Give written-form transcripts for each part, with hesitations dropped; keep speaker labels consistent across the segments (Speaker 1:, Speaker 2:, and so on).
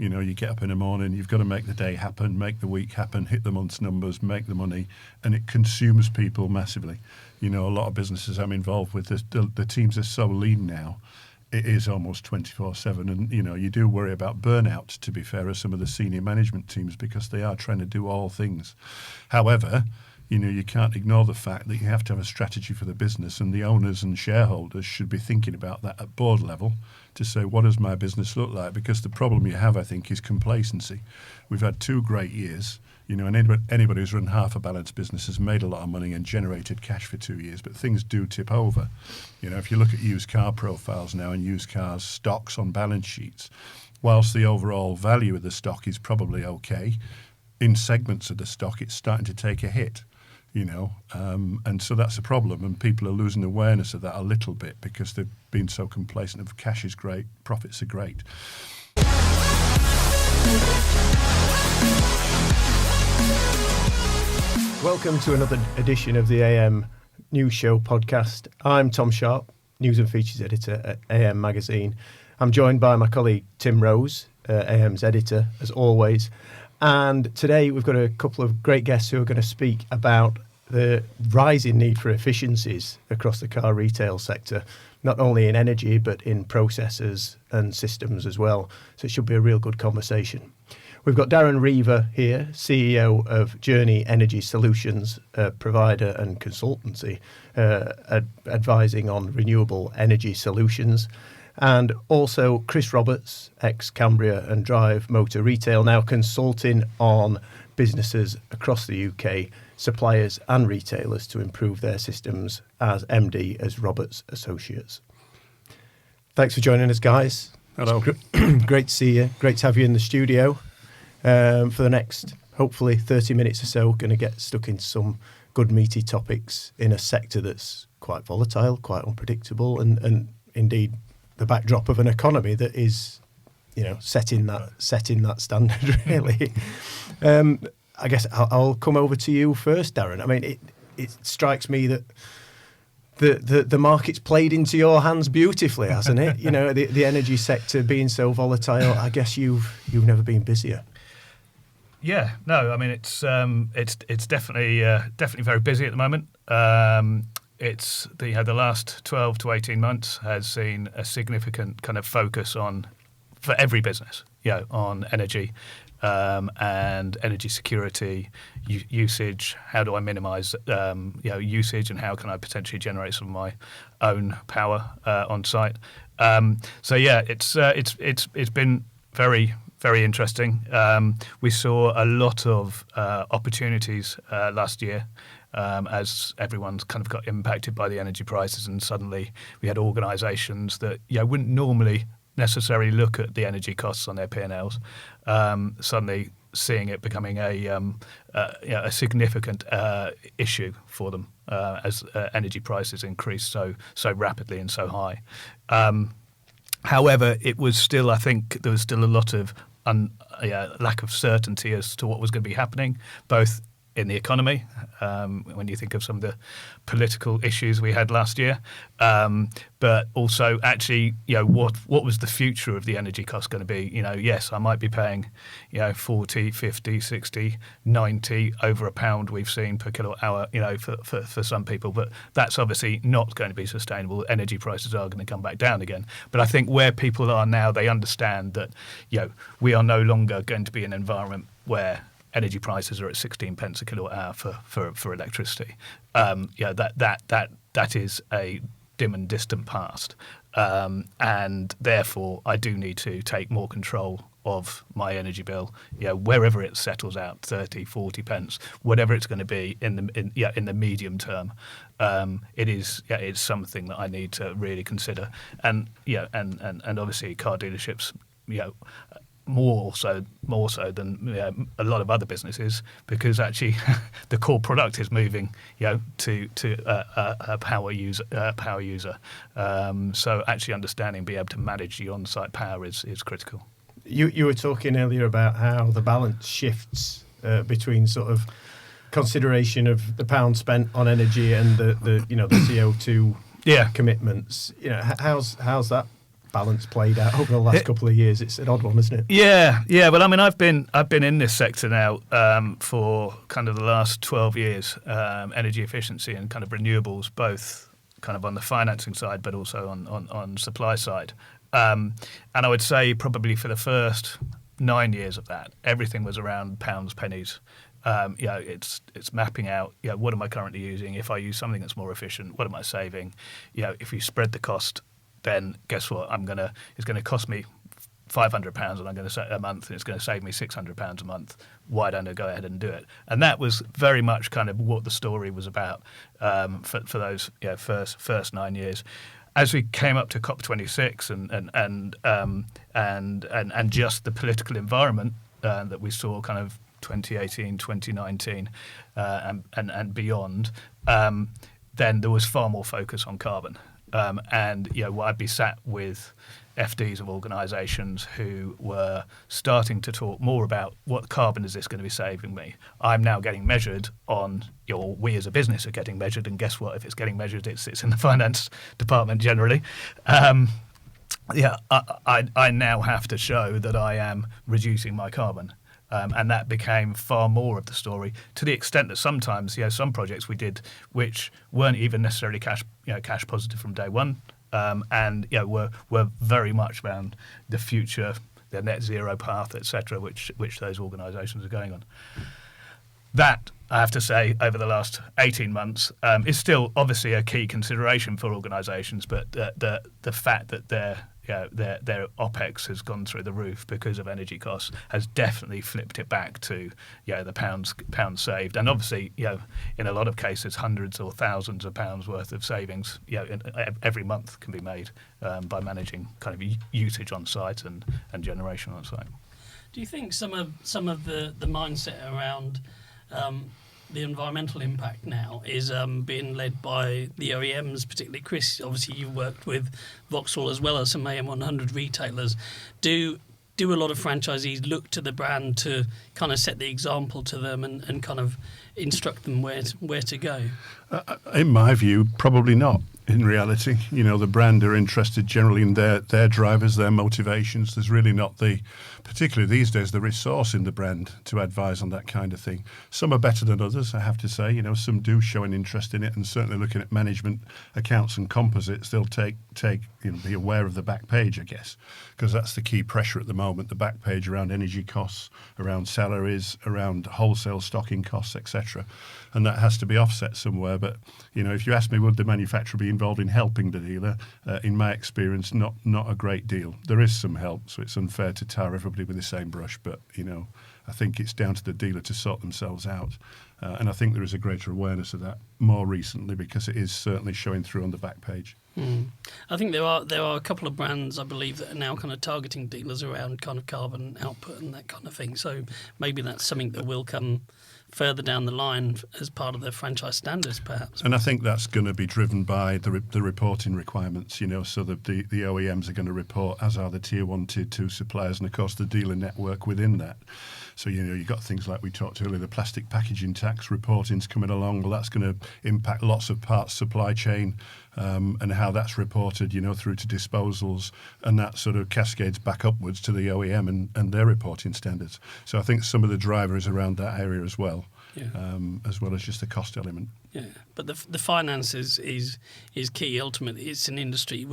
Speaker 1: You get up in the morning, you've got to make the day happen, make the week happen, hit the month's numbers, make the money, and it consumes people massively. A lot of businesses I'm involved with, the teams are so lean now, it is almost 24/7. And, you do worry about burnout, to be fair, as some of the senior management teams, because they are trying to do all things. However, you can't ignore the fact that you have to have a strategy for the business, and the owners and shareholders should be thinking about that at board level to say, what does my business look like? Because the problem you have, I think, is complacency. We've had 2 great years, and anybody who's run half a balanced business has made a lot of money and generated cash for 2 years, but things do tip over. If you look at used car profiles now and used cars stocks on balance sheets, whilst the overall value of the stock is probably okay, in segments of the stock it's starting to take a hit. And so that's a problem, and people are losing awareness of that a little bit because they've been so complacent of cash is great, profits are great.
Speaker 2: Welcome to another edition of the AM News Show podcast. I'm Tom Sharpe, News and Features Editor at AM Magazine. I'm joined by my colleague Tim Rose, AM's editor, as always. And today we've got a couple of great guests who are going to speak about the rising need for efficiencies across the car retail sector, not only in energy, but in processes and systems as well. So it should be a real good conversation. We've got Darren Riva here, CEO of Journey Energy Solutions, a provider and consultancy advising on renewable energy solutions. And also Chris Roberts, ex-Cambria and Drive Motor Retail, now consulting on businesses across the UK, suppliers and retailers to improve their systems as MD as Roberts Associates. Thanks for joining us, guys.
Speaker 1: Hello.
Speaker 2: Great to see you. Great to have you in the studio. For the next, hopefully, 30 minutes or so, going to get stuck into some good meaty topics in a sector that's quite volatile, quite unpredictable, and indeed the backdrop of an economy that is, setting that standard, really. I guess I'll come over to you first, Darren. I mean, it strikes me that the market's played into your hands beautifully, hasn't it? The energy sector being so volatile. I guess you've never been busier.
Speaker 3: Yeah, no, I mean it's definitely very busy at the moment. It's the last 12 to 18 months has seen a significant kind of focus for every business, on energy and energy security, usage. How do I minimise usage, and how can I potentially generate some of my own power on site? It's been very, very interesting. We saw a lot of opportunities last year. As everyone's kind of got impacted by the energy prices, and suddenly we had organisations that wouldn't normally necessarily look at the energy costs on their P&Ls, suddenly seeing it becoming a significant issue for them as energy prices increase so rapidly and so high. However, it was still, I think, there was still a lot of lack of certainty as to what was going to be happening, both in the economy, when you think of some of the political issues we had last year, but also actually, what was the future of the energy cost going to be? Yes, I might be paying, 40, 50, 60, 90 over £1 we've seen per kilowatt hour, for some people, but that's obviously not going to be sustainable. Energy prices are going to come back down again. But I think where people are now, they understand that, we are no longer going to be in an environment where energy prices are at 16 pence a kilowatt hour for electricity. That is a dim and distant past, and therefore I do need to take more control of my energy bill. Wherever it settles out, 30, 40 pence, whatever it's going to be in the medium term, it's something that I need to really consider. And obviously car dealerships, more so than a lot of other businesses, because actually the core product is moving to a power user. So actually understanding, being able to manage the on-site power is critical.
Speaker 2: You were talking earlier about how the balance shifts between sort of consideration of the pound spent on energy and the CO2 commitments. How's that balance played out over the last couple of years? It's an odd one, isn't it?
Speaker 3: Yeah. Well, I mean, I've been in this sector now for kind of the last 12 years. Energy efficiency and kind of renewables, both kind of on the financing side, but also on supply side. And I would say probably for the first 9 years of that, everything was around pounds, pennies. It's mapping out, what am I currently using? If I use something that's more efficient, what am I saving? If you spread the cost, then guess what? It's going to cost me £500 and I'm going to say a month, and it's going to save me £600 a month. Why don't I go ahead and do it? And that was very much kind of what the story was about for those first 9 years. As we came up to COP26 and just the political environment that we saw kind of 2018, 2019 and beyond, then there was far more focus on carbon. I'd be sat with FDs of organisations who were starting to talk more about what carbon is this going to be saving me. I'm now getting measured on, we as a business are getting measured, and guess what? If it's getting measured, it sits in the finance department generally. I now have to show that I am reducing my carbon. And that became far more of the story, to the extent that sometimes, some projects we did which weren't even necessarily cash positive from day one, and were very much around the future, the net zero path, etc., which those organisations are going on. That, I have to say, over the last 18 months is still obviously a key consideration for organisations, but the fact that their OPEX has gone through the roof because of energy costs has definitely flipped it back to the pounds saved, and obviously in a lot of cases hundreds or thousands of pounds worth of savings every month can be made by managing kind of usage on site and generation on site.
Speaker 4: Do you think some of the mindset around the environmental impact now is being led by the OEMs, particularly Chris? Obviously, you've worked with Vauxhall as well as some AM100 retailers. Do a lot of franchisees look to the brand to kind of set the example to them and kind of instruct them where to go?
Speaker 1: In my view, probably not. In reality, the brand are interested generally in their drivers, their motivations. There's really not particularly these days, the resource in the brand to advise on that kind of thing. Some are better than others, I have to say. Some do show an interest in it, and certainly looking at management accounts and composites, they'll be aware of the back page, I guess, because that's the key pressure at the moment. The back page around energy costs, around salaries, around wholesale stocking costs, etc. And that has to be offset somewhere. But if you ask me, would the manufacturer be involved in helping the dealer? In my experience, not a great deal. There is some help, so it's unfair to tar everybody with the same brush. But I think it's down to the dealer to sort themselves out. And I think there is a greater awareness of that more recently, because it is certainly showing through on the back page.
Speaker 4: I think there are a couple of brands, I believe, that are now kind of targeting dealers around kind of carbon output and that kind of thing. So maybe that's something that will come further down the line as part of their franchise standards, perhaps.
Speaker 1: And I think that's going to be driven by the reporting requirements, so that the OEMs are going to report, as are the tier 1, tier 2 suppliers, and of course the dealer network within that. So, you've got things like we talked earlier, the plastic packaging tax reporting's coming along. Well, that's going to impact lots of parts supply chain and how that's reported, through to disposals. And that sort of cascades back upwards to the OEM and their reporting standards. So I think some of the driver is around that area as well. As well as just the cost element.
Speaker 4: Yeah, but the finance is key. Ultimately, it's an industry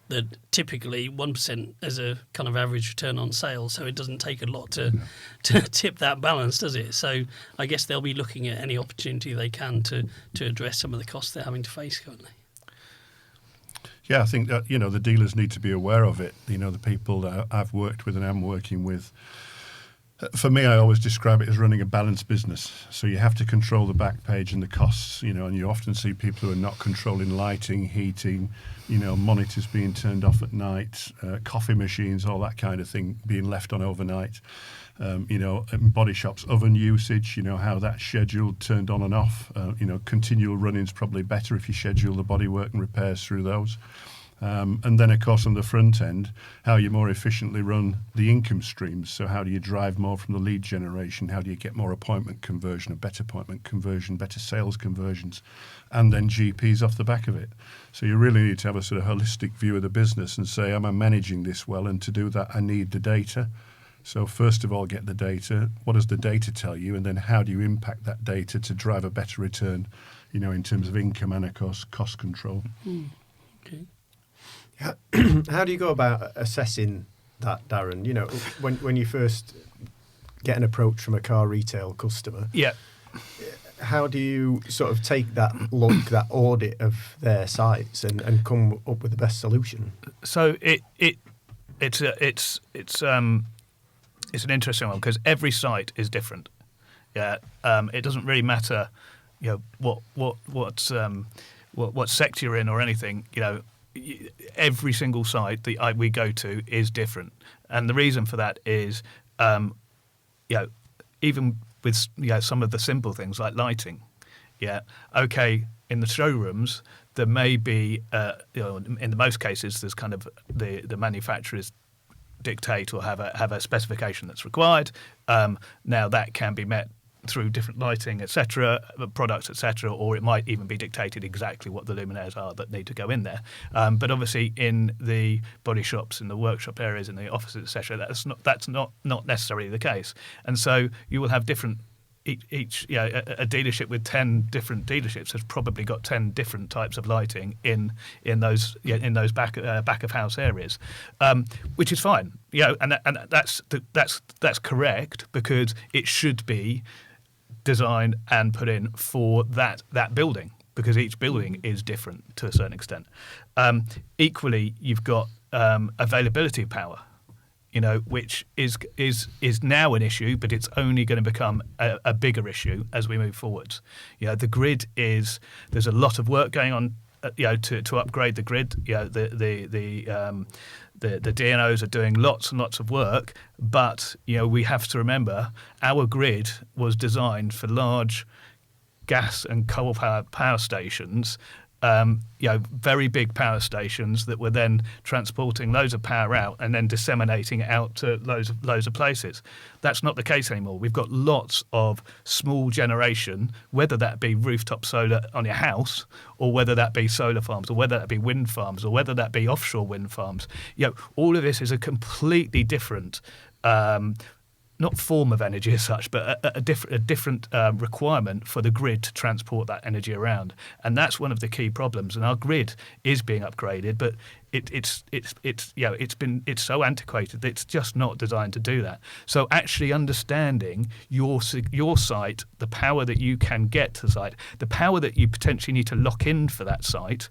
Speaker 4: that typically 1% as a kind of average return on sales, so it doesn't take a lot to tip that balance, does it? So I guess they'll be looking at any opportunity they can to address some of the costs they're having to face currently.
Speaker 1: Yeah, I think that the dealers need to be aware of it. The people that I've worked with and am working with. For me, I always describe it as running a balanced business. So you have to control the back page and the costs, and you often see people who are not controlling lighting, heating, monitors being turned off at night, coffee machines, all that kind of thing being left on overnight. In body shops, oven usage, how that's scheduled, turned on and off. Continual running's probably better if you schedule the bodywork and repairs through those. And then, of course, on the front end, how you more efficiently run the income streams. So how do you drive more from the lead generation? How do you get more appointment conversion, a better appointment conversion, better sales conversions, and then GPs off the back of it? So you really need to have a sort of holistic view of the business and say, am I managing this well? And to do that, I need the data. So first of all, get the data. What does the data tell you? And then how do you impact that data to drive a better return, in terms of income and, of course, cost control?
Speaker 4: Okay.
Speaker 2: How do you go about assessing that, Darren? When you first get an approach from a car retail customer,
Speaker 3: Yeah.
Speaker 2: how do you sort of take that look, that audit of their sites, and come up with the best solution?
Speaker 3: So it's an interesting one because every site is different. Yeah. It doesn't really matter, what sector you're in or anything. Every single site that we go to is different, and the reason for that is, even with some of the simple things like lighting. Yeah, okay. In the showrooms, there may be, in the most cases, there's kind of the manufacturers dictate or have a specification that's required. Now that can be met through different lighting, etc., products, etc., or it might even be dictated exactly what the luminaires are that need to go in there. But obviously, in the body shops, in the workshop areas, in the offices, etc., that's not necessarily the case. And so you will have different. Each a dealership with 10 different dealerships has probably got 10 different types of lighting in those back of house areas, which is fine. And that's correct because it should be designed and put in for that building because each building is different to a certain extent. Equally, you've got availability of power. Which is now an issue, but it's only going to become a bigger issue as we move forwards. The grid there's a lot of work going on, to upgrade the grid. The DNOs are doing lots and lots of work, but we have to remember our grid was designed for large gas and coal power stations. Very big power stations that were then transporting loads of power out and then disseminating it out to loads of places. That's not the case anymore. We've got lots of small generation, whether that be rooftop solar on your house, or whether that be solar farms, or whether that be wind farms, or whether that be offshore wind farms. All of this is a completely different. Not form of energy as such, but a different requirement for the grid to transport that energy around, and that's one of the key problems. And our grid is being upgraded, but it's so antiquated that it's just not designed to do that. So actually understanding your site, the power that you can get to the site, the power that you potentially need to lock in for that site.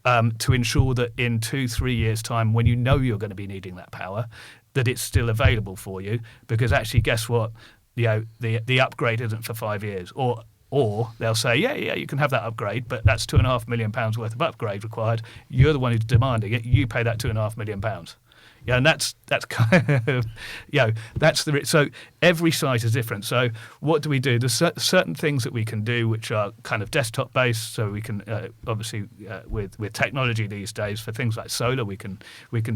Speaker 3: To ensure that in 2-3 years' time, when you're going to be needing that power, that it's still available for you. Because actually, guess what? The upgrade isn't for 5 years, or they'll say, yeah, you can have that upgrade, but that's £2.5 million worth of upgrade required. You're the one who's demanding it. You pay that £2.5 million. And that's kind of, so every site is different. So what do we do? There's certain things that we can do which are kind of desktop based. So we can obviously with technology these days for things like solar, we can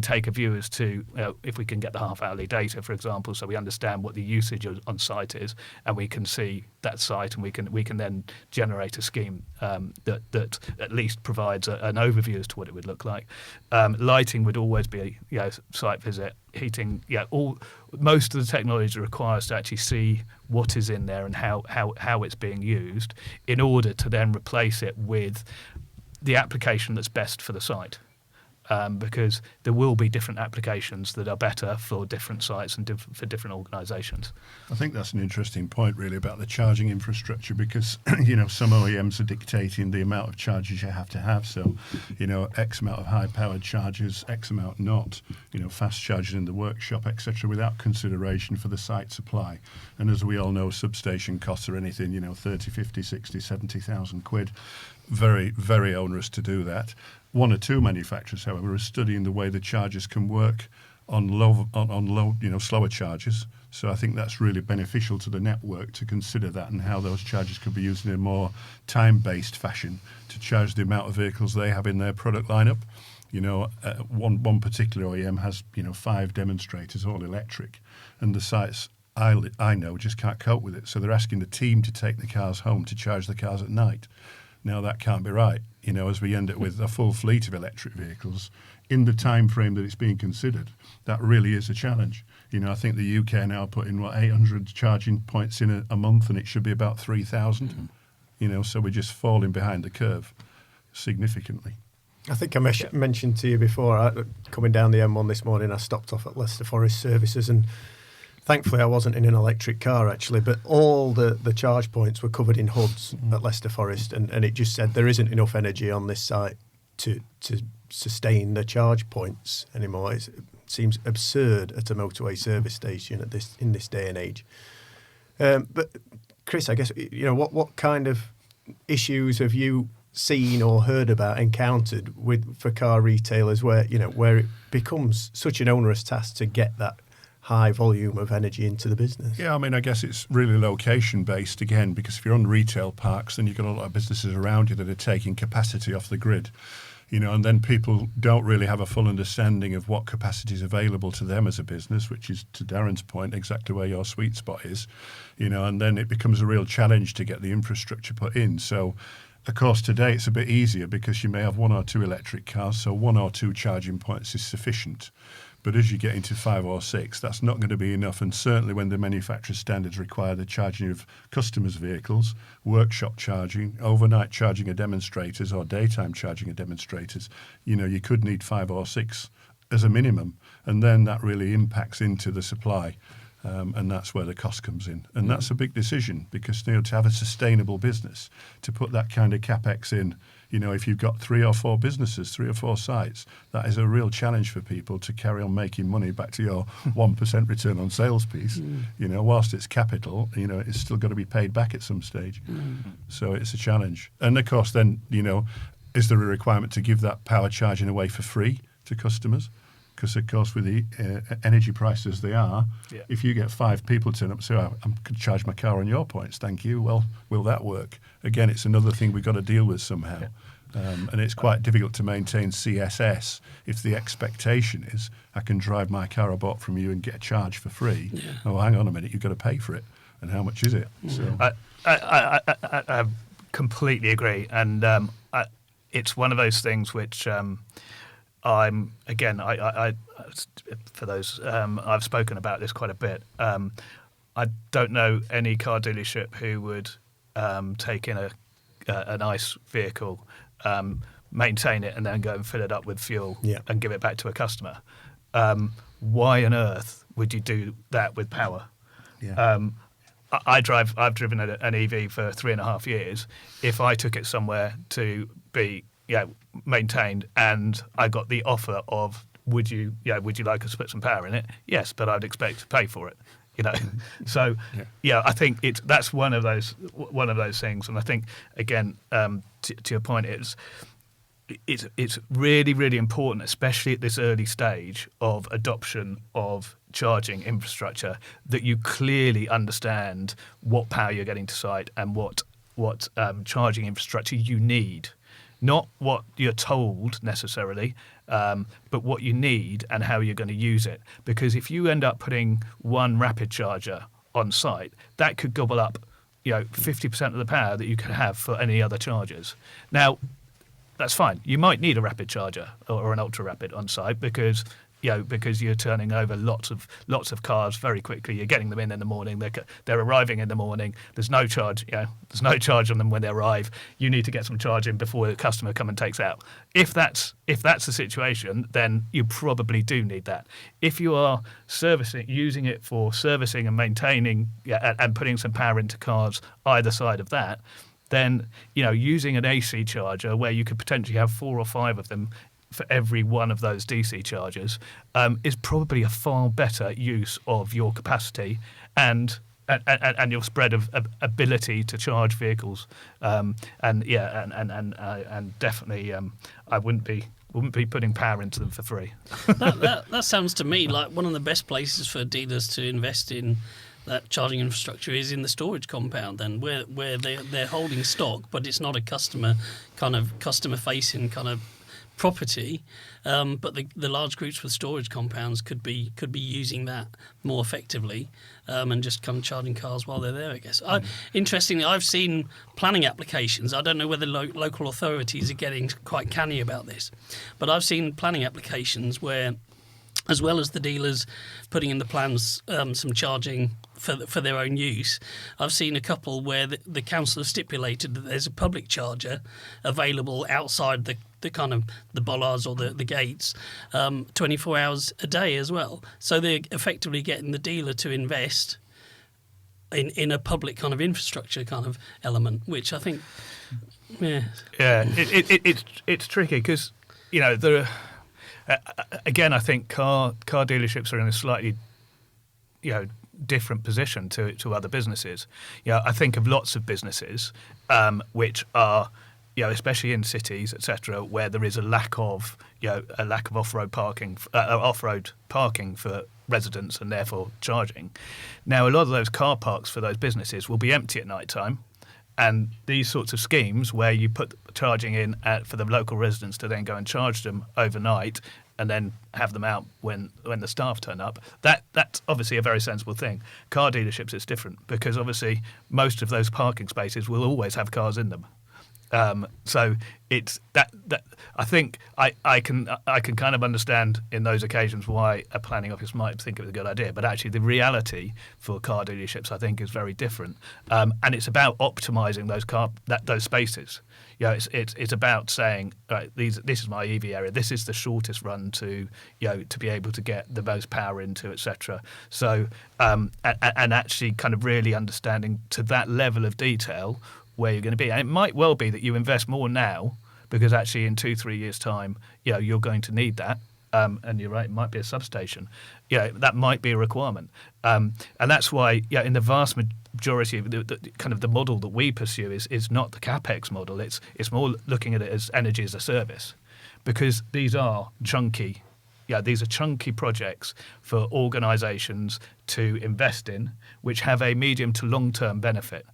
Speaker 3: take a view as to if we can get the half hourly data, for example, so we understand what the usage on site is, and we can see that site, and we can then generate a scheme that at least provides an overview as to what it would look like. Lighting would always be site visit, heating, most of the technology requires to actually see what is in there and how it's being used in order to then replace it with the application that's best for the site. Because there will be different applications that are better for different sites and for different organisations.
Speaker 1: I think that's an interesting point, really, about the charging infrastructure, because some OEMs are dictating the amount of charges you have to have. So, X amount of high-powered chargers, X amount not. Fast chargers in the workshop, etc., without consideration for the site supply. And as we all know, substation costs are anything, 30, 50, 60, 70,000 quid. Very, very onerous to do that. One or two manufacturers, however, are studying the way the chargers can work on low, slower chargers. So I think that's really beneficial to the network to consider that, and how those chargers could be used in a more time-based fashion to charge the amount of vehicles they have in their product lineup. One particular OEM has 5 demonstrators, all electric, and the sites I know just can't cope with it. So they're asking the team to take the cars home to charge the cars at night. Now that can't be right. As we end up with a full fleet of electric vehicles in the time frame that it's being considered, that really is a challenge. I think the UK now putting 800 charging points in a month, and it should be about 3,000. So we're just falling behind the curve significantly.
Speaker 2: I think I mentioned to you before, coming down the M1 this morning, I stopped off at Leicester Forest Services, and thankfully I wasn't in an electric car actually, but all the charge points were covered in hoods at Leicester Forest, and it just said there isn't enough energy on this site to sustain the charge points anymore. It seems absurd at a motorway service station in this day and age. But Chris, I guess, what kind of issues have you seen or heard about, encountered for car retailers where it becomes such an onerous task to get that high volume of energy into the business?
Speaker 1: Yeah, I guess it's really location based again, because if you're on retail parks, then you've got a lot of businesses around you that are taking capacity off the grid. And then people don't really have a full understanding of what capacity is available to them as a business, which is, to Darren's point, exactly where your sweet spot is. And then it becomes a real challenge to get the infrastructure put in. So, of course, today it's a bit easier because you may have 1 or 2 electric cars, so 1 or 2 charging points is sufficient. But as you get into 5 or 6, that's not going to be enough. And certainly when the manufacturer standards require the charging of customers' vehicles, workshop charging, overnight charging of demonstrators or daytime charging of demonstrators, you could need 5 or 6 as a minimum. And then that really impacts into the supply. And that's where the cost comes in. And that's a big decision, because to have a sustainable business, to put that kind of CapEx in, if you've got 3 or 4 businesses, 3 or 4 sites, that is a real challenge for people to carry on making money. Back to your 1% return on sales piece, whilst it's capital, it's still got to be paid back at some stage. So it's a challenge. And of course then, is there a requirement to give that power charging away for free to customers? Because, of course, with the energy prices they are, if you get 5 people turn up and say, I could charge my car on your points, thank you, well, will that work? Again, it's another thing we've got to deal with somehow. And it's quite difficult to maintain CSS if the expectation is I can drive my car I bought from you and get a charge for free. Yeah. Oh, hang on a minute, you've got to pay for it. And how much is it? So
Speaker 3: I completely agree. And it's one of those things which... for those, I've spoken about this quite a bit. I don't know any car dealership who would take in a nice vehicle, maintain it, and then go and fill it up with fuel and give it back to a customer. Why on earth would you do that with power? Yeah. I've driven an EV for 3.5 years. If I took it somewhere to be maintained, and I got the offer of would you like us to put some power in it? Yes, but I'd expect to pay for it. So I think that's one of those things, and I think again to your point, it's really, really important, especially at this early stage of adoption of charging infrastructure, that you clearly understand what power you're getting to site and what charging infrastructure you need. Not what you're told necessarily, but what you need and how you're going to use it. Because if you end up putting one rapid charger on site, that could gobble up 50% of the power that you could have for any other chargers. Now, that's fine. You might need a rapid charger or an ultra rapid on site because you're turning over lots of cars very quickly. You're getting them in the morning. They're arriving in the morning. There's no charge. There's no charge on them when they arrive. You need to get some charge in before the customer come and takes out. If that's the situation, then you probably do need that. If you are using it for servicing and maintaining, and putting some power into cars either side of that, then using an AC charger where you could potentially have 4 or 5 of them for every one of those DC chargers is probably a far better use of your capacity and your spread of ability to charge vehicles. And definitely I wouldn't be putting power into them for free.
Speaker 4: That sounds to me like one of the best places for dealers to invest in that charging infrastructure is in the storage compound, then where they're holding stock, but it's not a customer facing kind of property, but the large groups with storage compounds could be using that more effectively, and just come charging cars while they're there, I guess. Interestingly, I've seen planning applications. I don't know whether local authorities are getting quite canny about this, but I've seen planning applications where, as well as the dealers putting in the plans some charging for their own use, I've seen a couple where the council has stipulated that there's a public charger available outside the kind of the bollards or the gates 24 hours a day as well. So they're effectively getting the dealer to invest in a public kind of infrastructure kind of element, which I think,
Speaker 3: it's tricky because, you know, there are, again, I think car dealerships are in a slightly, you know, different position to other businesses. You know, I think of lots of businesses which are, you know, especially in cities, etc., where there is a lack of off-road parking for residents and therefore charging. Now, a lot of those car parks for those businesses will be empty at night time. And these sorts of schemes where you put charging in for the local residents to then go and charge them overnight and then have them out when the staff turn up, that's obviously a very sensible thing. Car dealerships, it's different because obviously most of those parking spaces will always have cars in them. So it's that I think I can kind of understand in those occasions why a planning office might think it was a good idea, but actually the reality for car dealerships I think is very different, and it's about optimising those spaces. You know, it's about saying, right, this is my EV area. This is the shortest run to be able to get the most power into, etc. So and actually kind of really understanding to that level of detail where you're going to be. And it might well be that you invest more now because actually in 2-3 years' time, you know, you're going to need that. And you're right, it might be a substation. Yeah, that might be a requirement. And that's why, yeah, in the vast majority of the kind of the model that we pursue is not the CapEx model. It's more looking at it as energy as a service, because these are chunky. Yeah, these are chunky projects for organisations to invest in, which have a medium to long-term benefit.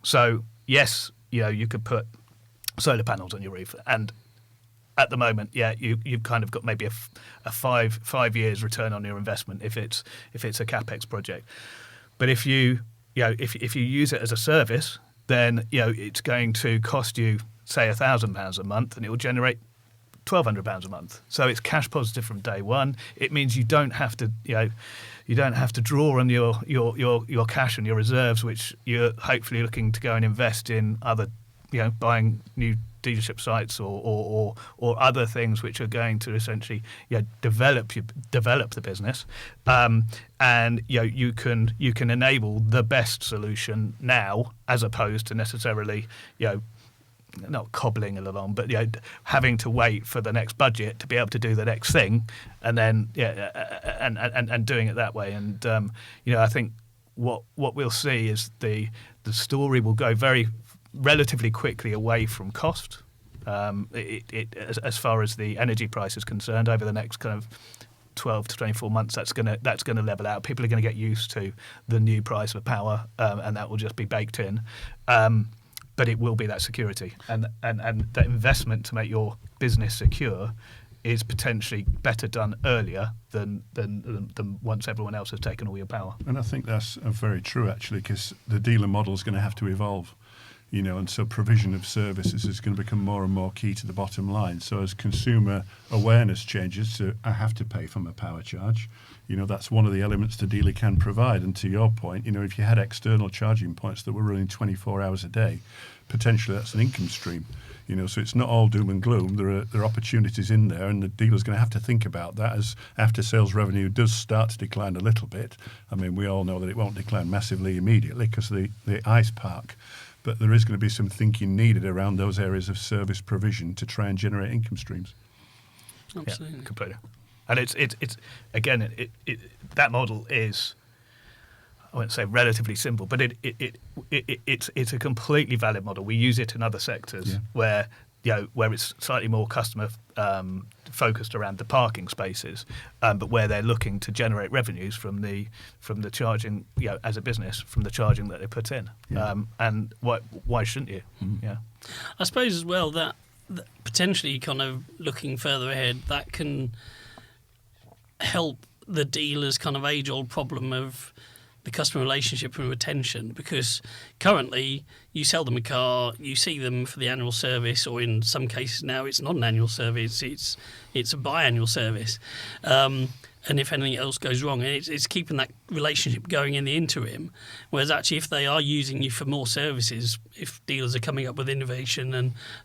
Speaker 3: So yes, you know, you could put solar panels on your roof, and at the moment, yeah, you've kind of got maybe a five years return on your investment if it's a CapEx project. But if you use it as a service, then you know it's going to cost you say £1,000 a month, and it will generate £1,200 a month. So it's cash positive from day one. It means you don't have to draw on your cash and your reserves, which you're hopefully looking to go and invest in other, you know, buying new dealership sites or other things which are going to essentially, you know, develop the business, and you know you can enable the best solution now as opposed to necessarily, you know, not cobbling it along, but you know, having to wait for the next budget to be able to do the next thing, and then and doing it that way. And you know, I think what we'll see is the story will go very relatively quickly away from cost. As far as the energy price is concerned, over the next kind of 12 to 24 months, that's gonna level out. People are going to get used to the new price of power, and that will just be baked in. But it will be that security, and that investment to make your business secure is potentially better done earlier than once everyone else has taken all your power.
Speaker 1: And I think that's very true, actually, because the dealer model is going to have to evolve, you know, and so provision of services is going to become more and more key to the bottom line. So as consumer awareness changes to, I have to pay for my power charge, you know, that's one of the elements the dealer can provide. And to your point, you know, if you had external charging points that were running 24 hours a day, potentially that's an income stream. You know, so it's not all doom and gloom. There are opportunities in there, and the dealer's going to have to think about that as after-sales revenue does start to decline a little bit. I mean, we all know that it won't decline massively immediately because of the ICE park, but there is going to be some thinking needed around those areas of service provision to try and generate income streams.
Speaker 4: Absolutely.
Speaker 3: Yeah, completely. And it's again, that model is, I wouldn't say relatively simple, but it's a completely valid model. We use it in other sectors where it's slightly more customer focused around the parking spaces, but where they're looking to generate revenues from the charging, you know, as a business, from the charging that they put in. And why shouldn't you?
Speaker 1: Mm-hmm.
Speaker 3: Yeah,
Speaker 4: I suppose as well that potentially kind of looking further ahead, that can help the dealers' kind of age-old problem of the customer relationship and retention, because currently you sell them a car, you see them for the annual service, or in some cases now it's not an annual service, it's a biannual service. And if anything else goes wrong, it's keeping that relationship going in the interim. Whereas actually, if they are using you for more services, if dealers are coming up with innovation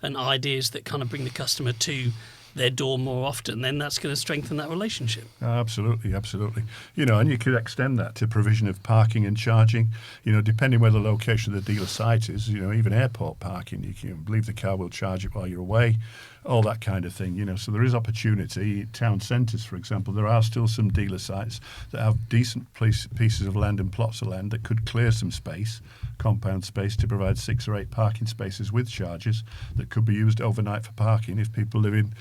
Speaker 4: and ideas that kind of bring the customer to their door more often, then that's going to strengthen that relationship.
Speaker 1: Absolutely. And you could extend that to provision of parking and charging, depending where the location of the dealer site is, even airport parking, you can believe the car will charge it while you're away, all that kind of thing, so there is opportunity. Town centres, for example, there are still some dealer sites that have decent pieces of land and plots of land that could clear some space, compound space, to provide 6 or 8 parking spaces with chargers that could be used overnight for parking if people live in,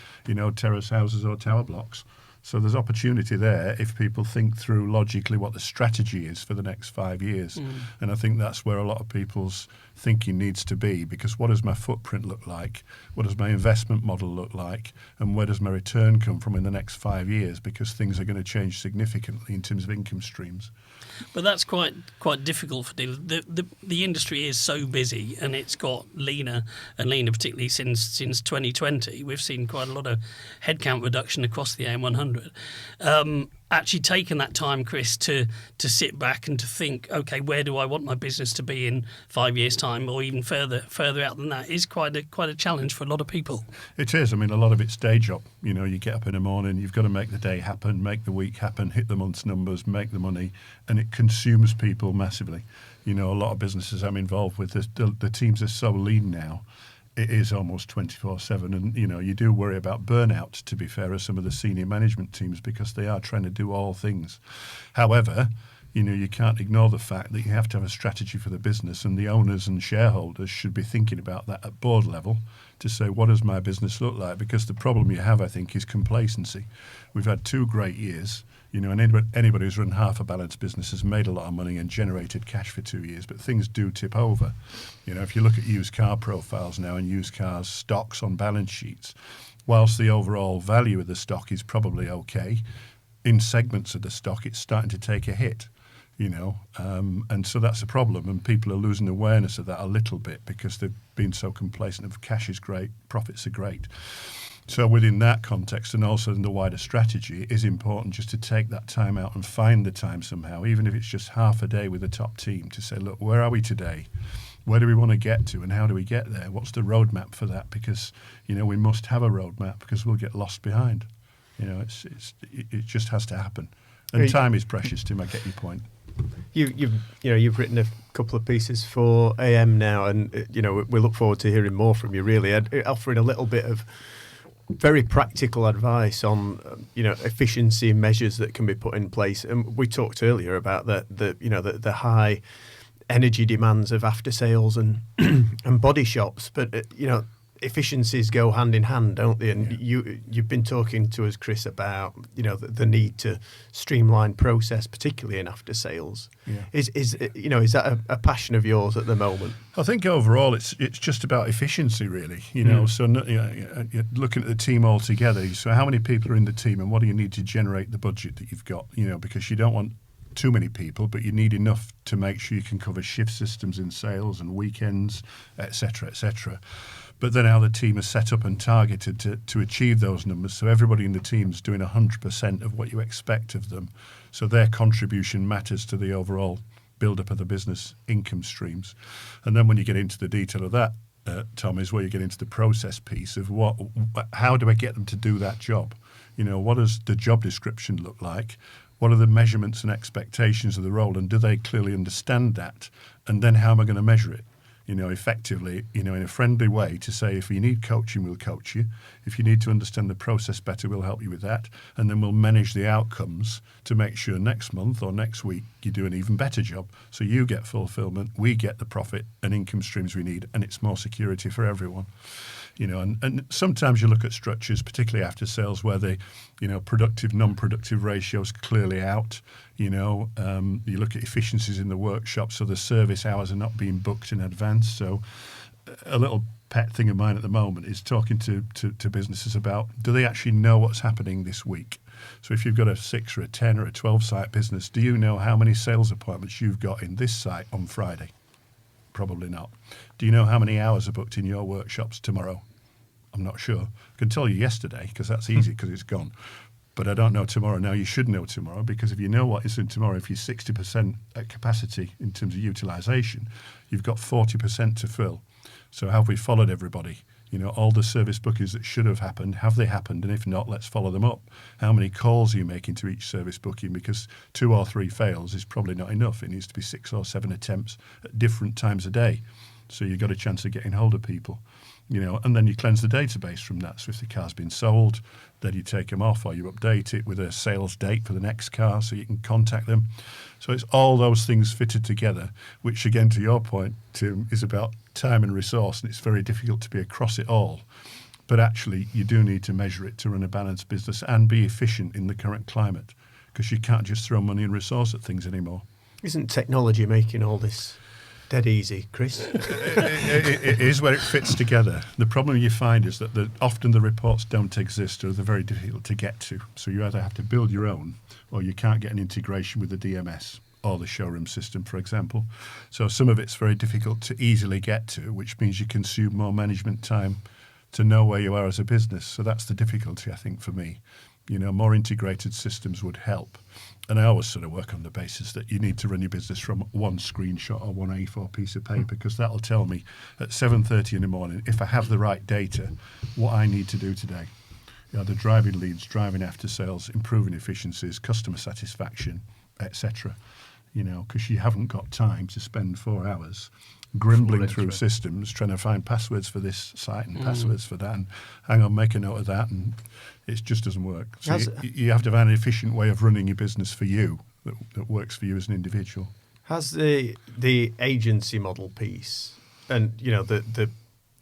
Speaker 1: terrace houses or tower blocks. So there's opportunity there if people think through logically what the strategy is for the next 5 years. And I think that's where a lot of people's thinking needs to be, because what does my footprint look like? What does my investment model look like? And where does my return come from in the next 5 years? Because things are going to change significantly in terms of income streams.
Speaker 4: But that's quite difficult for dealers. The industry is so busy, and it's got leaner and leaner, particularly since 2020. We've seen quite a lot of headcount reduction across the AM100. Actually taking that time, Chris, to sit back and to think, okay, where do I want my business to be in 5 years' time, or even further out than that, is quite a challenge for a lot of people.
Speaker 1: It is. I mean, a lot of it's day job. You get up in the morning, you've got to make the day happen, make the week happen, hit the month's numbers, make the money, and it consumes people massively. A lot of businesses I'm involved with, the teams are so lean now. It is almost 24/7, and you do worry about burnout, to be fair, as some of the senior management teams, because they are trying to do all things. However, you can't ignore the fact that you have to have a strategy for the business, and the owners and shareholders should be thinking about that at board level to say, what does my business look like? Because the problem you have, I think, is complacency. We've had 2 great years. And anybody who's run half a balanced business has made a lot of money and generated cash for 2 years, but things do tip over. If you look at used car profiles now and used cars stocks on balance sheets, whilst the overall value of the stock is probably okay, in segments of the stock it's starting to take a hit. And so that's a problem, and people are losing awareness of that a little bit because they've been so complacent of cash is great, profits are great. So within that context, and also in the wider strategy, it is important just to take that time out and find the time somehow, even if it's just half a day with the top team, to say, look, where are we today? Where do we want to get to, and how do we get there? What's the roadmap for that? Because, we must have a roadmap, because we'll get lost behind. It just has to happen. And time is precious, Tim, I get your point.
Speaker 2: You've written a couple of pieces for AM now, and we look forward to hearing more from you, really, offering a little bit of very practical advice on efficiency measures that can be put in place. And we talked earlier about the high energy demands of aftersales and body shops, but efficiencies go hand in hand, don't they? And you've been talking to us, Chris, about the need to streamline process, particularly in after sales.
Speaker 1: Yeah.
Speaker 2: Is that a passion of yours at the moment?
Speaker 1: I think overall it's just about efficiency, really. So you're looking at the team all together. So how many people are in the team, and what do you need to generate the budget that you've got? Because you don't want too many people, but you need enough to make sure you can cover shift systems in sales and weekends, etc., etc. But then how the team is set up and targeted to achieve those numbers. So everybody in the team is doing 100% of what you expect of them. So their contribution matters to the overall build-up of the business income streams. And then when you get into the detail of that, Tom, is where you get into the process piece of how do I get them to do that job? What does the job description look like? What are the measurements and expectations of the role? And do they clearly understand that? And then how am I going to measure it? Effectively, in a friendly way, to say, if you need coaching, we'll coach you. If you need to understand the process better, we'll help you with that. And then we'll manage the outcomes to make sure next month or next week you do an even better job. So you get fulfillment, we get the profit and income streams we need, and it's more security for everyone. And sometimes you look at structures, particularly after sales, where the, productive, non-productive ratios clearly out. You look at efficiencies in the workshop, so the service hours are not being booked in advance. So a little pet thing of mine at the moment is talking to businesses about, do they actually know what's happening this week? So if you've got a 6 or a 10 or a 12 site business, do you know how many sales appointments you've got in this site on Friday? Probably not. Do you know how many hours are booked in your workshops tomorrow? I'm not sure. I can tell you yesterday because that's easy because it's gone. But I don't know tomorrow. Now, you should know tomorrow, because if you know what is in tomorrow, if you're 60% at capacity in terms of utilisation, you've got 40% to fill. So have we followed everybody? You know, all the service bookings that should have happened, have they happened? And if not, let's follow them up. How many calls are you making to each service booking? Because 2 or 3 fails is probably not enough. It needs to be 6 or 7 attempts at different times a day. So you've got a chance of getting hold of people. You know, and then you cleanse the database from that. So if the car's been sold, then you take them off, or you update it with a sales date for the next car so you can contact them. So it's all those things fitted together, which again, to your point, Tim, is about time and resource, and it's very difficult to be across it all. But actually, you do need to measure it to run a balanced business and be efficient in the current climate, because you can't just throw money and resource at things anymore.
Speaker 2: Isn't technology making all this dead easy, Chris?
Speaker 1: It is where it fits together. The problem you find is that often the reports don't exist, or they're very difficult to get to. So you either have to build your own, or you can't get an integration with the DMS or the showroom system, for example. So some of it's very difficult to easily get to, which means you consume more management time to know where you are as a business. So that's the difficulty, I think, for me. You know, more integrated systems would help. And I always sort of work on the basis that you need to run your business from one screenshot or one A4 piece of paper, because that'll tell me at 7:30 in the morning, if I have the right data, what I need to do today. You know, the driving leads, driving after sales, improving efficiencies, customer satisfaction, etc. You know, because you haven't got time to spend 4 hours grimbling through systems trying to find passwords for this site and passwords for that, and hang on, make a note of that, and it just doesn't work. So you have to have an efficient way of running your business for you that works for you as an individual.
Speaker 2: Has the agency model piece and, you know, the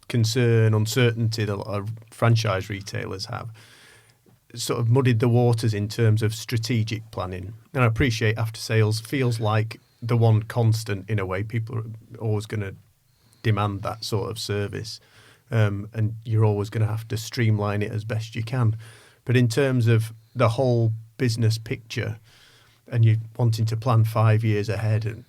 Speaker 2: concern, uncertainty that a lot of franchise retailers have sort of muddied the waters in terms of strategic planning? And I appreciate after sales feels like the one constant in a way. People are always going to demand that sort of service, and you're always going to have to streamline it as best you can. But in terms of the whole business picture, and you wanting to plan 5 years ahead and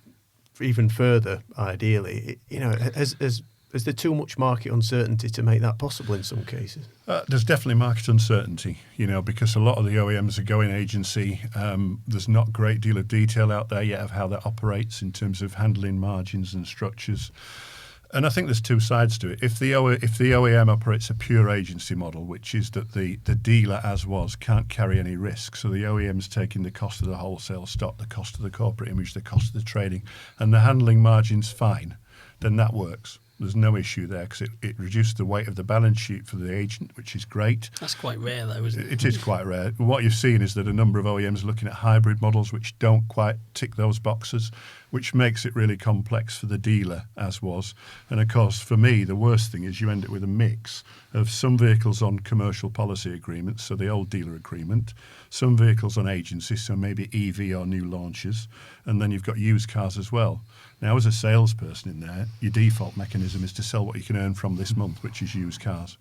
Speaker 2: even further, ideally, you know, has there too much market uncertainty to make that possible in some cases?
Speaker 1: There's definitely market uncertainty, you know, because a lot of the OEMs are going agency. There's not a great deal of detail out there yet of how that operates in terms of handling margins and structures. And I think there's two sides to it. If the OEM operates a pure agency model, which is that the dealer, as was, can't carry any risk, so the OEM's taking the cost of the wholesale stock, the cost of the corporate image, the cost of the trading, and the handling margin's fine, then that works. There's no issue there, because it reduces the weight of the balance sheet for the agent, which is great.
Speaker 4: That's quite rare, though, isn't it?
Speaker 1: It is quite rare. What you've seen is that a number of OEMs are looking at hybrid models which don't quite tick those boxes, which makes it really complex for the dealer, as was. And of course, for me, the worst thing is you end up with a mix of some vehicles on commercial policy agreements, so the old dealer agreement, some vehicles on agency, so maybe EV or new launches, and then you've got used cars as well. Now, as a salesperson in there, your default mechanism is to sell what you can earn from this month, which is used cars.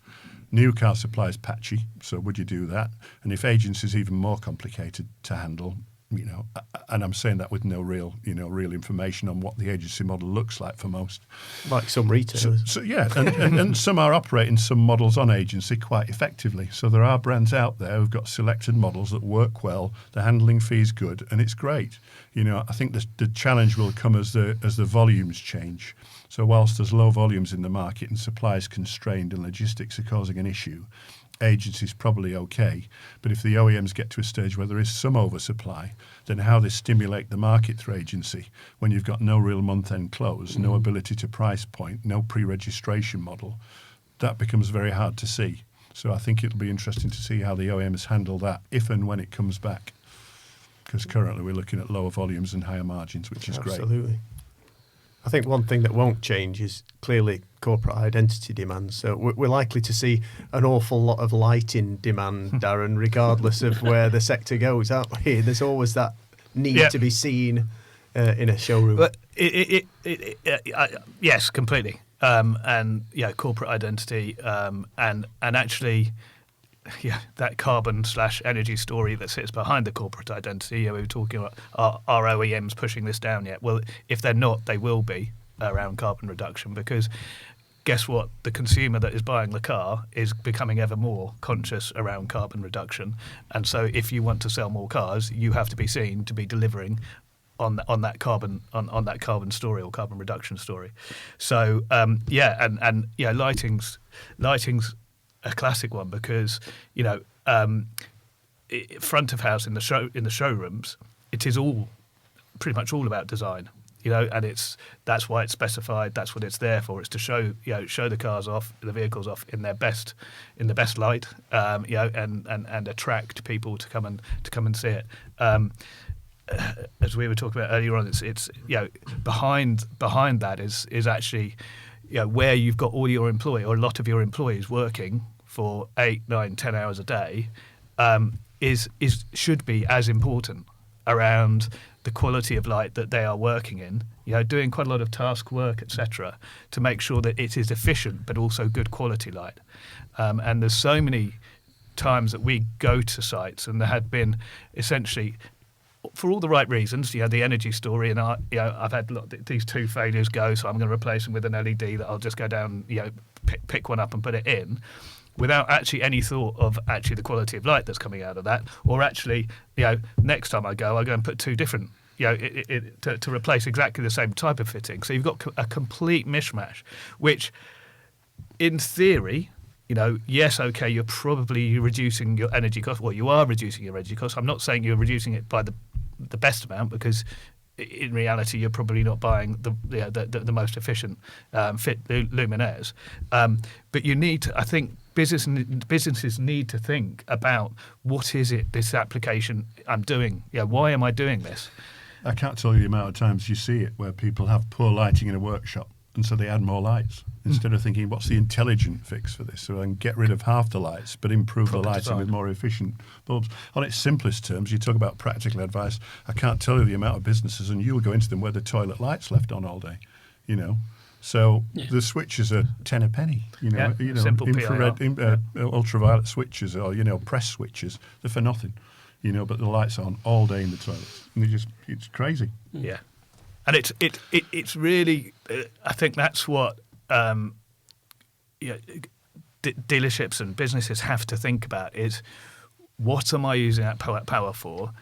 Speaker 1: New car supply is patchy, so would you do that? And if agency is even more complicated to handle, you know, and I'm saying that with no real information on what the agency model looks like for most.
Speaker 2: Like some retailers.
Speaker 1: So yeah, and some are operating some models on agency quite effectively. So there are brands out there who've got selected models that work well, the handling fee is good, and it's great. You know, I think the challenge will come as the volumes change. So whilst there's low volumes in the market and supply is constrained and logistics are causing an issue, agency's probably okay. But if the OEMs get to a stage where there is some oversupply, then how they stimulate the market through agency when you've got no real month-end close, no ability to price point, no pre-registration model, that becomes very hard to see. So I think it'll be interesting to see how the OEMs handle that if and when it comes back. Because currently we're looking at lower volumes and higher margins, which is great.
Speaker 2: Absolutely. I think one thing that won't change is clearly corporate identity demand. So we're likely to see an awful lot of lighting demand, Darren, regardless of where the sector goes, aren't we? There's always that need to be seen in a showroom.
Speaker 3: But yes, completely. and corporate identity, and actually, that carbon/energy story that sits behind the corporate identity. We were talking about are OEMs pushing this down yet? Well, if they're not, they will be around carbon reduction, because guess what? The consumer that is buying the car is becoming ever more conscious around carbon reduction, and so if you want to sell more cars, you have to be seen to be delivering on that carbon story or carbon reduction story. So lighting's a classic one, because front of house in the showrooms, it is all pretty much all about design, and that's why it's specified. That's what it's there for. It's to show the cars off, the vehicles off in the best light, and attract people to come and see it. As we were talking about earlier on, it's behind that is actually where you've got all your employees, or a lot of your employees, working for 8, 9, 10 hours a day, should be as important around the quality of light that they are working in, doing quite a lot of task work, etc., to make sure that it is efficient but also good quality light. And there's so many times that we go to sites, and there had been essentially, for all the right reasons, the energy story, and I've had these 2 failures go, so I'm going to replace them with an LED that I'll just go down, pick one up and put it in, without actually any thought of actually the quality of light that's coming out of that, or actually, next time I go and put 2 different, to replace exactly the same type of fitting. So you've got a complete mishmash, which, in theory, yes, okay, you're probably reducing your energy cost. Well, you are reducing your energy cost. I'm not saying you're reducing it by the best amount, because in reality, you're probably not buying the most efficient fit luminaires. But you need to, I think, businesses need to think about, what is it, this application I'm doing? Why am I doing this?
Speaker 1: I can't tell you the amount of times you see it where people have poor lighting in a workshop, and so they add more lights instead of thinking, what's the intelligent fix for this? So I can get rid of half the lights but improve the lighting
Speaker 3: design
Speaker 1: with more efficient bulbs. On its simplest terms, you talk about practical advice. I can't tell you the amount of businesses, and you'll go into them, where the toilet lights left on all day, So the switches are 10 a penny.
Speaker 3: Simple
Speaker 1: infrared, ultraviolet switches, or press switches. They're for nothing. But the lights are on all day in the toilets, and it's crazy.
Speaker 3: Yeah, and it's really, I think that's what dealerships and businesses have to think about, is, what am I using that power for?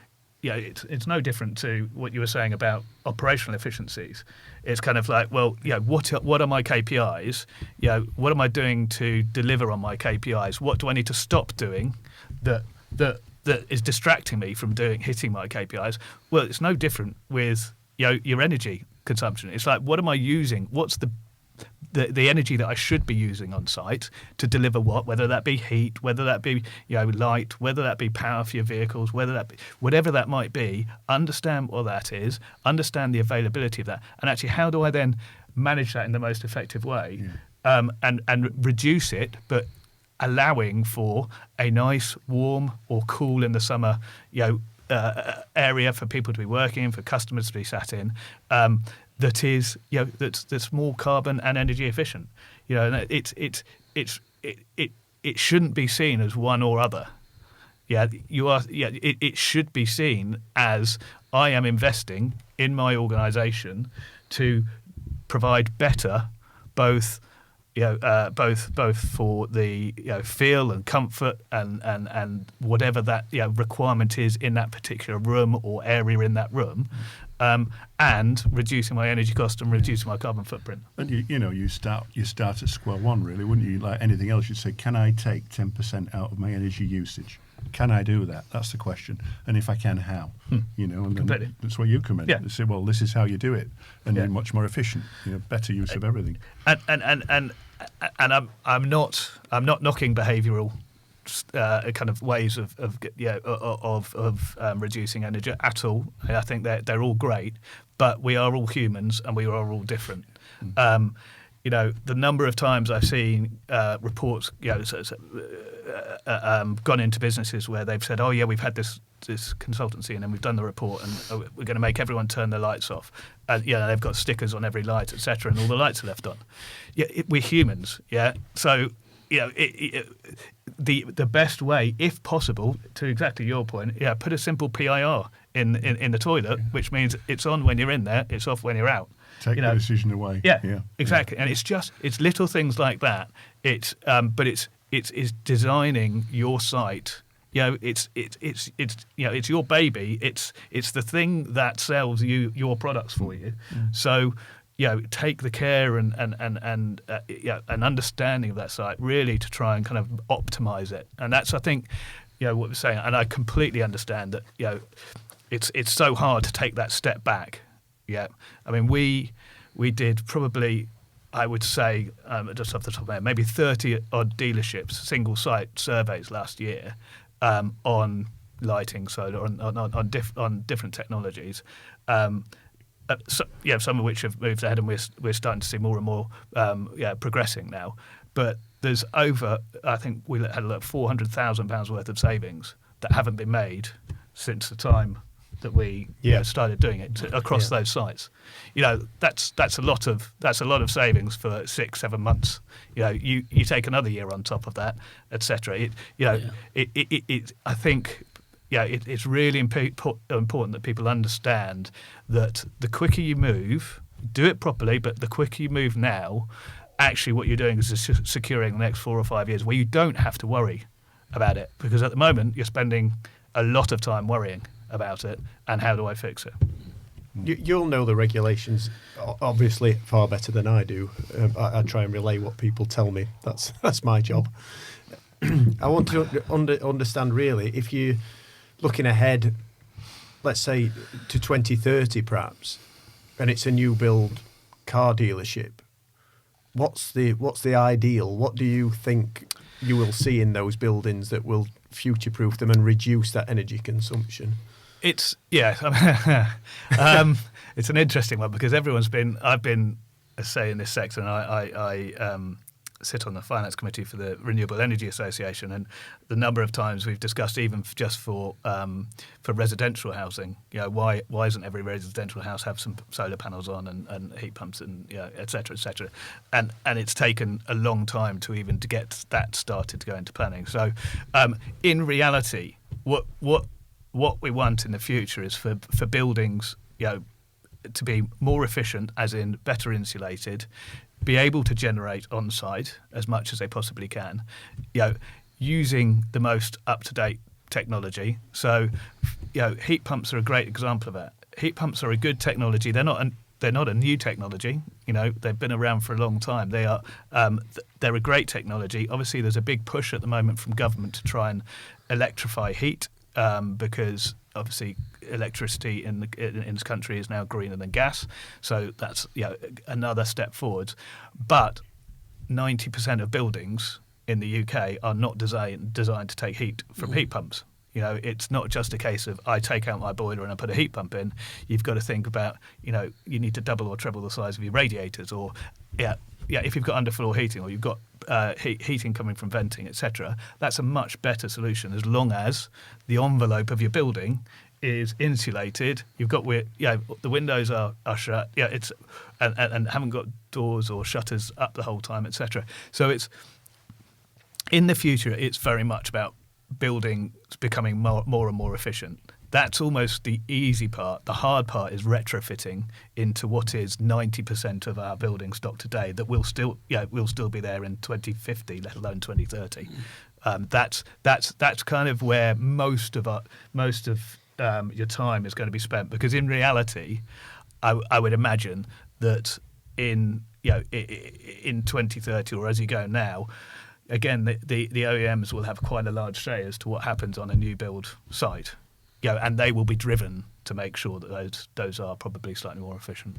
Speaker 3: It's no different to what you were saying about operational efficiencies. It's kind of like, well, what are my KPIs? What am I doing to deliver on my KPIs? What do I need to stop doing that is distracting me from hitting my KPIs? Well, it's no different with your energy consumption. It's like, what am I using? What's the energy that I should be using on site to deliver what? Whether that be heat, whether that be light, whether that be power for your vehicles, whatever that might be. Understand what that is. Understand the availability of that, and actually, how do I then manage that in the most effective way, and reduce it, but allowing for a nice, warm or cool in the summer, area for people to be working in, for customers to be sat in, that is, that's more carbon and energy efficient. And it shouldn't be seen as one or other. It should be seen as, I am investing in my organisation to provide better, both for the feel and comfort and whatever that requirement is in that particular room or area in that room, and reducing my energy cost and reducing my carbon footprint.
Speaker 1: And you start at square one, really, wouldn't you? Like anything else, you'd say, can I take 10% out of my energy usage? Can I do that? That's the question. And if I can, how? And then that's where you come in.
Speaker 3: Yeah.
Speaker 1: You say, well, this is how you do it, and you're much more efficient. Better use of everything.
Speaker 3: And I'm not knocking behavioural kind of ways of reducing energy at all. I think they're all great, but we are all humans and we are all different. the number of times I've seen reports, gone into businesses where they've said, "Oh yeah, we've had this consultancy, and then we've done the report, and we're going to make everyone turn their lights off." And they've got stickers on every light, etc., and all the lights are left on. Yeah, we're humans. Yeah, so the best way, if possible, to exactly your point, put a simple PIR in the toilet, which means it's on when you're in there, it's off when you're out.
Speaker 1: Take the decision away.
Speaker 3: Yeah, exactly. And it's little things like that. But it's designing your site. It's your baby. It's the thing that sells your products for you. So take the care and an understanding of that site, really, to try and kind of optimize it. And that's, I think, what we're saying. And I completely understand that it's so hard to take that step back. Yeah, I mean, we did probably, I would say, just off the top of my head, maybe 30 odd dealerships, single site surveys last year on lighting, solar, on different technologies. Some of which have moved ahead, and we're starting to see more and more progressing now. But there's over, I think we had like £400,000 worth of savings that haven't been made since the time that we started doing it across those sites. That's a lot of savings for 6-7 months. You take another year on top of that, etc. I think it's really important that people understand that the quicker you move, do it properly, but the quicker you move now, actually what you're doing is securing the next 4 or 5 years where you don't have to worry about it, because at the moment you're spending a lot of time worrying about it and how do I fix it.
Speaker 2: You'll know the regulations obviously far better than I do. I try and relay what people tell me. That's my job. I want to understand, really, if you're looking ahead, let's say to 2030 perhaps, and it's a new build car dealership, what's the ideal? What do you think you will see in those buildings that will future-proof them and reduce that energy consumption?
Speaker 3: It's it's an interesting one, because I've been say in this sector, and I sit on the finance committee for the Renewable Energy Association, and the number of times we've discussed, even just for residential housing, why isn't every residential house have some solar panels on and heat pumps and et cetera, and it's taken a long time to get that started to go into planning. So in reality, what we want in the future is for buildings to be more efficient, as in better insulated, be able to generate on site as much as they possibly can, using the most up-to-date technology. So heat pumps are a great example of that. Heat pumps are a good technology. They're not a new technology. They've been around for a long time. They're a great technology. Obviously, there's a big push at the moment from government to try and electrify heat, because obviously electricity in this country is now greener than gas. So that's another step forward. But 90% of buildings in the UK are not designed to take heat from heat pumps. It's not just a case of I take out my boiler and I put a heat pump in. You've got to think about, you need to double or treble the size of your radiators, or if you've got underfloor heating, or you've got heating coming from venting, etc. That's a much better solution, as long as the envelope of your building is insulated. You've got the windows are shut, and haven't got doors or shutters up the whole time, etc. So it's in the future, it's very much about buildings becoming more and more efficient. That's almost the easy part. The hard part is retrofitting into what is 90% of our building stock today that will still be there in 2050, let alone 2030. That's kind of where most of your time is going to be spent, because in reality, I would imagine that in 2030, or as you go now, again the OEMs will have quite a large say as to what happens on a new build site. And they will be driven to make sure that those are probably slightly more efficient.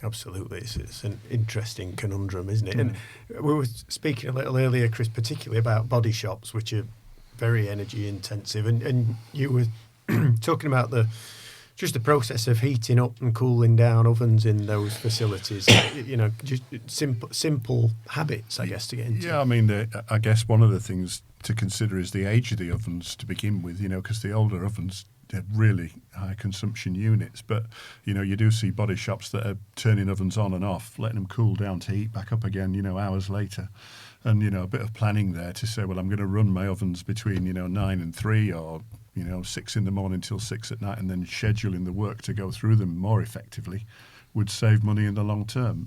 Speaker 2: Absolutely. It's an interesting conundrum, isn't it? And we were speaking a little earlier, Chris, particularly about body shops, which are very energy intensive. And you were talking about the just the process of heating up and cooling down ovens in those facilities, just simple habits, I guess, to get into.
Speaker 1: Yeah, I mean, I guess one of the things to consider is the age of the ovens to begin with, because the older ovens, they're really high consumption units. But, you do see body shops that are turning ovens on and off, letting them cool down to heat back up again, hours later. And, a bit of planning there to say, well, I'm going to run my ovens between, 9 and 3 or, 6 in the morning till 6 at night, and then scheduling the work to go through them more effectively would save money in the long term,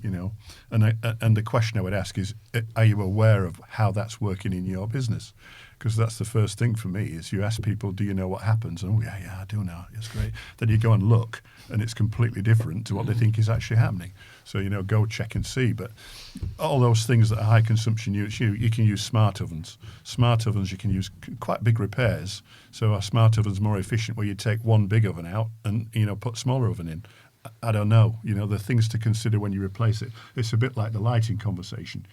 Speaker 1: And the question I would ask is, are you aware of how that's working in your business? Because that's the first thing for me is you ask people, do you know what happens? And, yeah, I do know. It's great. Then you go and look, and it's completely different to what they think is actually happening. So, go check and see. But all those things that are high consumption units, you can use smart ovens. Smart ovens, you can use quite big repairs. So a smart oven's more efficient where you take one big oven out and, put smaller oven in. I don't know. The things to consider when you replace it. It's a bit like the lighting conversation.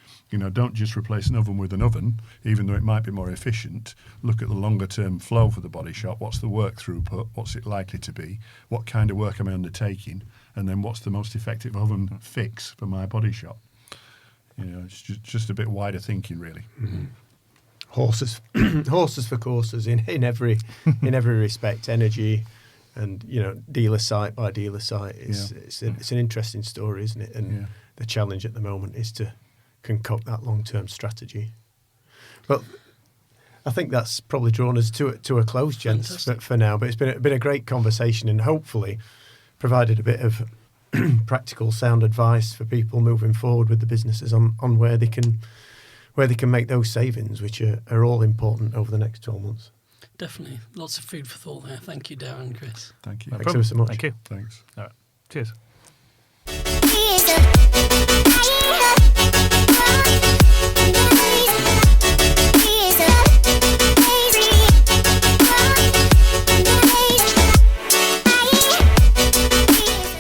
Speaker 1: Don't just replace an oven with an oven, even though it might be more efficient. Look at the longer term flow for the body shop. What's the work throughput? What's it likely to be? What kind of work am I undertaking? And then what's the most effective oven fix for my body shop? It's just a bit wider thinking, really.
Speaker 2: Mm-hmm. Horses for courses in every respect. Energy. And dealer site by dealer site, it's an interesting story, isn't it? And the challenge at the moment is to concoct that long-term strategy. But I think that's probably drawn us to a close, gents, for now. But it's been a great conversation, and hopefully provided a bit of practical, sound advice for people moving forward with the businesses on where they can make those savings, which are all important over the next 12 months.
Speaker 4: Definitely. Lots of food for thought there. Thank you, Darren and Chris.
Speaker 1: Thank you.
Speaker 2: Thanks so much.
Speaker 3: Thank you.
Speaker 1: Thanks.
Speaker 3: All right. Cheers.